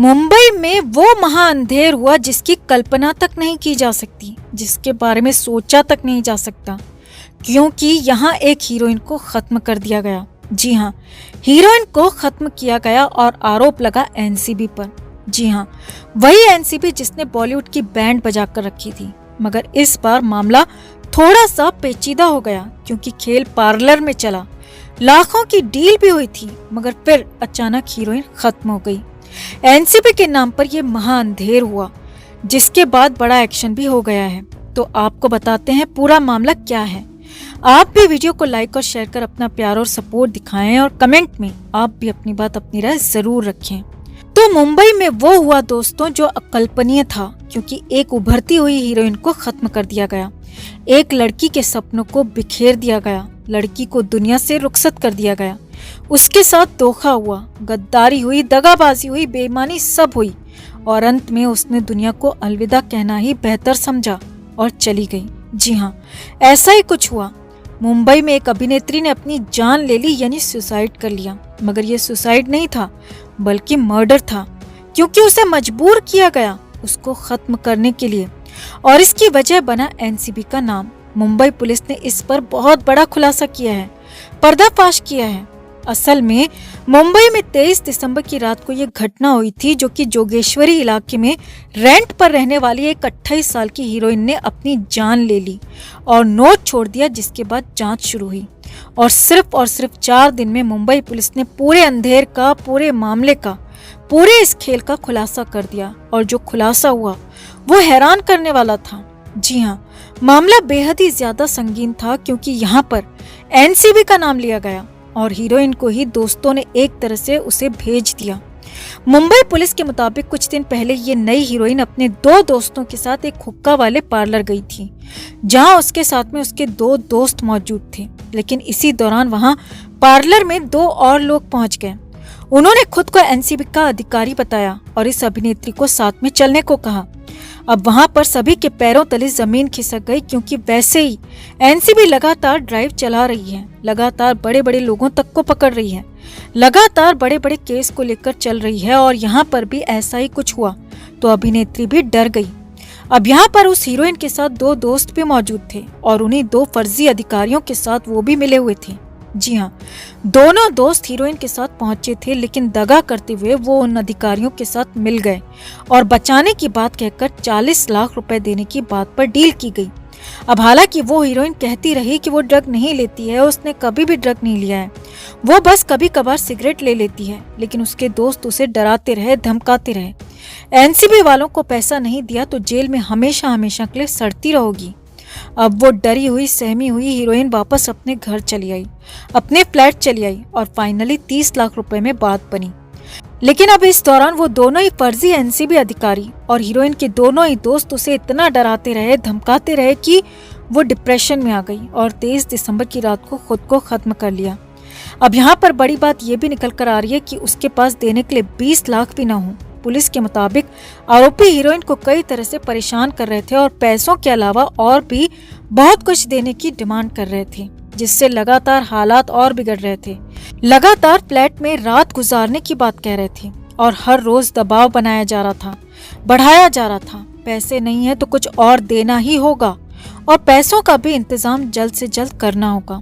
मुंबई में वो महाअंधेर हुआ जिसकी कल्पना तक नहीं की जा सकती, जिसके बारे में सोचा तक नहीं जा सकता, क्योंकि यहाँ एक हीरोइन को खत्म कर दिया गया। जी हाँ, हीरोइन को खत्म किया गया और आरोप लगा एनसीबी पर। जी हाँ, वही एनसीबी जिसने बॉलीवुड की बैंड बजा कर रखी थी। मगर इस बार मामला थोड़ा सा पेचीदा हो गया, क्योंकि खेल पार्लर में चला। लाखों की डील भी हुई थी, मगर फिर अचानक हीरोइन खत्म हो गई। एनसीबी के नाम पर यह महाअंधेर हुआ, जिसके बाद बड़ा एक्शन भी हो गया है। तो आपको बताते हैं पूरा मामला क्या है। आप भी वीडियो को लाइक और शेयर कर अपना प्यार और सपोर्ट दिखाएं और कमेंट में आप भी अपनी बात, अपनी राय जरूर रखें। तो मुंबई में वो हुआ दोस्तों जो अकल्पनीय था, क्योंकि एक उभरती हुई हीरोइन को खत्म कर दिया गया। एक लड़की के सपनों को बिखेर दिया गया, लड़की को दुनिया से रुखसत कर दिया गया। उसके साथ धोखा हुआ, गद्दारी हुई, दगाबाजी हुई, बेईमानी सब हुई और अंत में उसने दुनिया को अलविदा कहना ही बेहतर समझा और चली गई। जी हाँ, ऐसा ही कुछ हुआ। मुंबई में एक अभिनेत्री ने अपनी जान ले ली, यानी सुसाइड कर लिया। मगर ये सुसाइड नहीं था, बल्कि मर्डर था, क्योंकि उसे मजबूर किया गया उसको खत्म करने के लिए, और इसकी वजह बना एनसीबी का नाम। मुंबई पुलिस ने इस पर बहुत बड़ा खुलासा किया है, पर्दाफाश किया है। असल में मुंबई में 23 दिसंबर की रात को यह घटना हुई थी, जो कि जोगेश्वरी इलाके में रेंट पर रहने वाली एक 28 साल की हीरोइन ने अपनी जान ले ली और नोट छोड़ दिया, जिसके बाद जांच शुरू हुई। और सिर्फ 4 दिन में मुंबई पुलिस ने पूरे अंधेर का, पूरे मामले का, पूरे इस खेल का खुलासा कर दिया। और जो खुलासा हुआ वो हैरान करने वाला था। जी हाँ, मामला बेहद ही ज्यादा संगीन था, क्योंकि यहाँ पर एनसीबी का नाम लिया गया और हीरोइन को ही दोस्तों ने एक तरह से उसे भेज दिया। मुंबई पुलिस के मुताबिक कुछ दिन पहले ये नई हीरोइन अपने 2 दोस्तों के साथ एक हुक्का वाले पार्लर गई थी, जहां उसके साथ में उसके 2 दोस्त मौजूद थे। लेकिन इसी दौरान वहां पार्लर में 2 और लोग पहुंच गए। उन्होंने खुद को एनसीबी का अधिकारी बताया और इस अभिनेत्री को साथ में चलने को कहा। अब वहां पर सभी के पैरों तले जमीन खिसक गई, क्योंकि वैसे ही एनसीबी लगातार ड्राइव चला रही है, लगातार बड़े बड़े लोगों तक को पकड़ रही है, लगातार बड़े बड़े केस को लेकर चल रही है। और यहाँ पर भी ऐसा ही कुछ हुआ तो अभिनेत्री भी डर गई। अब यहाँ पर उस हीरोइन के साथ 2 दोस्त भी मौजूद थे और उन्हीं 2 फर्जी अधिकारियों के साथ वो भी मिले हुए थे। जी हाँ, दोनों दोस्त हीरोइन के साथ पहुंचे थे, लेकिन दगा करते हुए वो उन अधिकारियों के साथ मिल गए और बचाने की बात कहकर 40 लाख रुपए देने की बात पर डील की गई। अब हालांकि वो हीरोइन कहती रही कि वो ड्रग नहीं लेती है, उसने कभी भी ड्रग नहीं लिया है, वो बस कभी कभार सिगरेट ले लेती है। लेकिन उसके दोस्त उसे डराते रहे, धमकाते रहे। एनसीबी वालों को पैसा नहीं दिया तो जेल में हमेशा हमेशा के लिए सड़ती रहोगी। अब वो डरी हुई, सहमी हुई हीरोइन वापस अपने घर चली आई, अपने फ्लैट चली आई और फाइनली 30 लाख रुपए में बात बनी। लेकिन अब इस दौरान वो दोनों ही फर्जी एनसीबी अधिकारी और हीरोइन के दोनों ही दोस्त उसे इतना डराते रहे, धमकाते रहे कि वो डिप्रेशन में आ गई और 23 दिसंबर की रात को खुद को खत्म कर लिया। अब यहाँ पर बड़ी बात ये भी निकल कर आ रही है कि उसके पास देने के लिए 20 लाख भी ना हो। पुलिस के मुताबिक आरोपी हीरोइन को कई तरह से परेशान कर रहे थे और पैसों के अलावा और भी बहुत कुछ देने की डिमांड कर रहे थे, जिससे लगातार हालात और बिगड़ रहे थे। लगातार फ्लैट में रात गुजारने की बात कह रहे थे और हर रोज दबाव बनाया जा रहा था, बढ़ाया जा रहा था। पैसे नहीं है तो कुछ और देना ही होगा और पैसों का भी इंतजाम जल्द से जल्द करना होगा।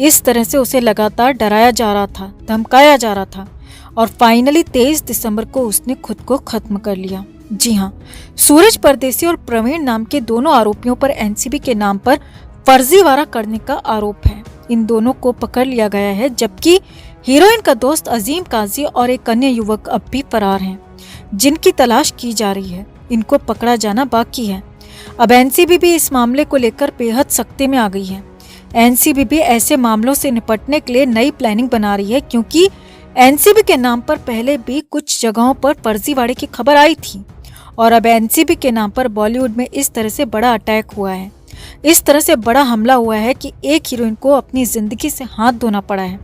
इस तरह से उसे लगातार डराया जा रहा था, धमकाया जा रहा था और फाइनली 23 दिसंबर को उसने खुद को खत्म कर लिया। जी हाँ, सूरज परदेसी और प्रवीण नाम के दोनों आरोपियों पर एनसीबी के नाम पर फर्जीवाड़ा करने का आरोप है। इन दोनों को पकड़ लिया गया है, जबकि हीरोइन का दोस्त अजीम काजी और एक अन्य युवक अब भी फरार हैं, जिनकी तलाश की जा रही है। इनको पकड़ा जाना बाकी है। अब एनसीबी भी इस मामले को लेकर बेहद सख्ती में आ गई है। एनसीबी भी ऐसे मामलों से निपटने के लिए नई प्लानिंग बना रही है, क्योंकि एनसीबी के नाम पर पहले भी कुछ जगहों पर फर्जीवाड़े की खबर आई थी और अब एनसीबी के नाम पर बॉलीवुड में इस तरह से बड़ा अटैक हुआ है, इस तरह से बड़ा हमला हुआ है कि एक हीरोइन को अपनी जिंदगी से हाथ धोना पड़ा है।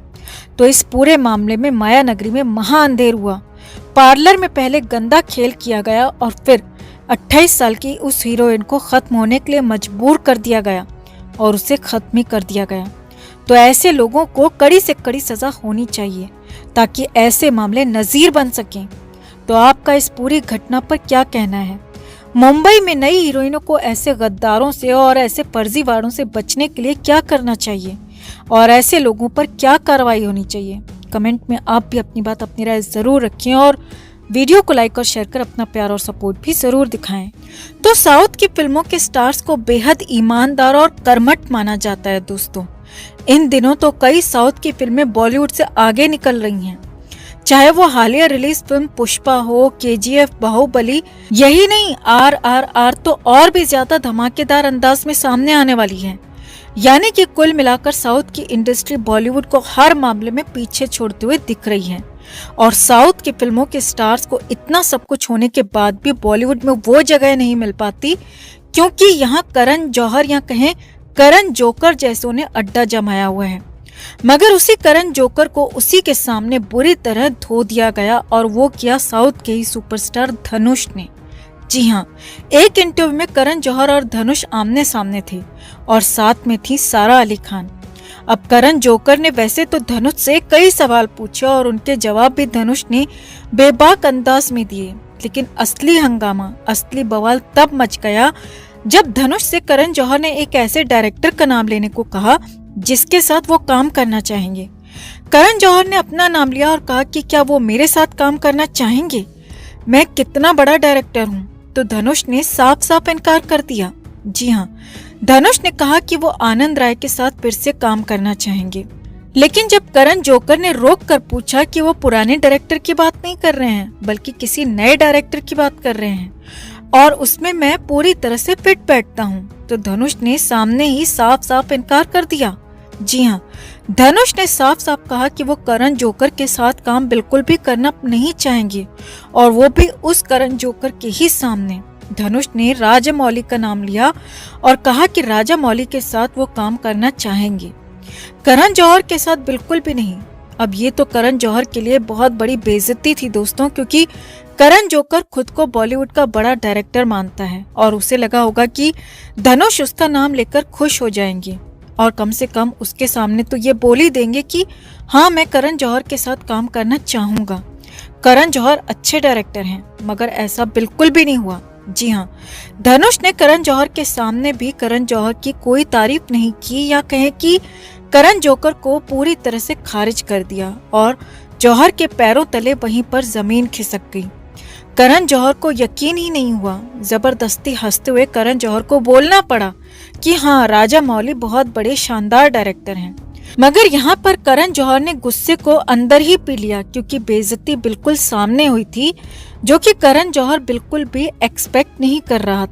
तो इस पूरे मामले में माया नगरी में महाअंधेर हुआ। पार्लर में पहले गंदा खेल किया गया और फिर 28 साल की उस हीरोइन को खत्म होने के लिए मजबूर कर दिया गया और उसे खत्म ही कर दिया गया। तो ऐसे लोगों को कड़ी से कड़ी सजा होनी चाहिए ताकि ऐसे मामले नजीर बन सकें। तो आपका इस पूरी घटना पर क्या कहना है? मुंबई में नई हीरोइनों को ऐसे गद्दारों से और ऐसे फर्जीवाड़ों से बचने के लिए क्या करना चाहिए और ऐसे लोगों पर क्या कार्रवाई होनी चाहिए? कमेंट में आप भी अपनी बात, अपनी राय जरूर रखें और वीडियो को लाइक और शेयर कर अपना प्यार और सपोर्ट भी जरूर दिखाएं। तो साउथ की फिल्मों के स्टार्स को बेहद ईमानदार और कर्मठ माना जाता है दोस्तों। इन दिनों तो कई साउथ की फिल्में बॉलीवुड से आगे निकल रही हैं, चाहे वो हालिया रिलीज फिल्म पुष्पा हो, केजीएफ, बाहुबली, यही नहीं RRR तो और भी ज्यादा धमाकेदार अंदाज में सामने आने वाली है। यानी कि कुल मिलाकर साउथ की इंडस्ट्री बॉलीवुड को हर मामले में पीछे छोड़ते हुए दिख रही है और साउथ की फिल्मों के स्टार्स को इतना सब कुछ होने के बाद भी बॉलीवुड में वो जगह नहीं मिल पाती, क्योंकि यहाँ करण जौहर या कहें करण जोकर जैसों ने अड्डा जमाया हुआ है। मगर उसी करण जोकर को उसी के सामने बुरी तरह धो दिया गया और वो किया साउथ के ही सुपरस्टार धनुष ने। जी हाँ, एक इंटरव्यू में करण जौहर और धनुष आमने सामने थे और साथ में थी सारा अली खान। अब करण जोकर ने वैसे तो धनुष से कई सवाल पूछे और उनके जवाब भी धनुष ने बेबाक अंदाज में दिए, लेकिन असली हंगामा, असली बवाल तब मच गया जब धनुष से करण जौहर ने एक ऐसे डायरेक्टर का नाम लेने को कहा जिसके साथ वो काम करना चाहेंगे। करण जौहर ने अपना नाम लिया और कहा कि क्या वो मेरे साथ काम करना चाहेंगे, मैं कितना बड़ा डायरेक्टर हूँ। तो धनुष ने साफ साफ इनकार कर दिया। जी हाँ, धनुष ने कहा कि वो आनंद राय के साथ फिर से काम करना चाहेंगे। लेकिन जब करण जोकर ने रोक कर पूछा कि वो पुराने डायरेक्टर की बात नहीं कर रहे हैं बल्कि किसी नए डायरेक्टर की बात कर रहे हैं और उसमें मैं पूरी तरह से फिट बैठता हूँ, तो धनुष ने सामने ही साफ साफ इनकार कर दिया। जी हाँ, धनुष ने साफ साफ कहा कि वो करण जोकर के साथ काम बिल्कुल भी करना नहीं चाहेंगे और वो भी उस करण जोकर के ही सामने। धनुष ने राजामौली का नाम लिया और कहा कि राजामौली के साथ वो काम करना चाहेंगे, करण जौहर के साथ बिल्कुल भी नहीं। अब ये तो करण जौहर के लिए बहुत बड़ी बेइज्जती थी दोस्तों, क्योंकि करण जोकर खुद को बॉलीवुड का बड़ा डायरेक्टर मानता है और उसे लगा होगा कि धनुष उसका नाम लेकर खुश हो जाएंगे और कम से कम उसके सामने तो ये बोल ही देंगे कि हाँ, मैं करण जौहर के साथ काम करना चाहूंगा। करण जौहर अच्छे डायरेक्टर हैं, मगर ऐसा बिल्कुल भी नहीं हुआ। जी हाँ, धनुष ने करण जौहर के सामने भी करण जौहर की कोई तारीफ नहीं की या कहे कि करण जोकर को पूरी तरह से खारिज कर दिया और जौहर के पैरों तले वहीं पर जमीन खिसक गई। करण जौहर को यकीन ही नहीं हुआ। जबरदस्ती हंसते हुए करण जौहर को बोलना पड़ा कि हाँ, राजामौली बहुत बड़े शानदार डायरेक्टर हैं। मगर यहाँ पर करण जौहर ने गुस्से को अंदर ही पी लिया, क्योंकि बेइज्जती बिल्कुल सामने हुई थी जो कि करण जौहर बिल्कुल भी एक्सपेक्ट नहीं कर रहा था।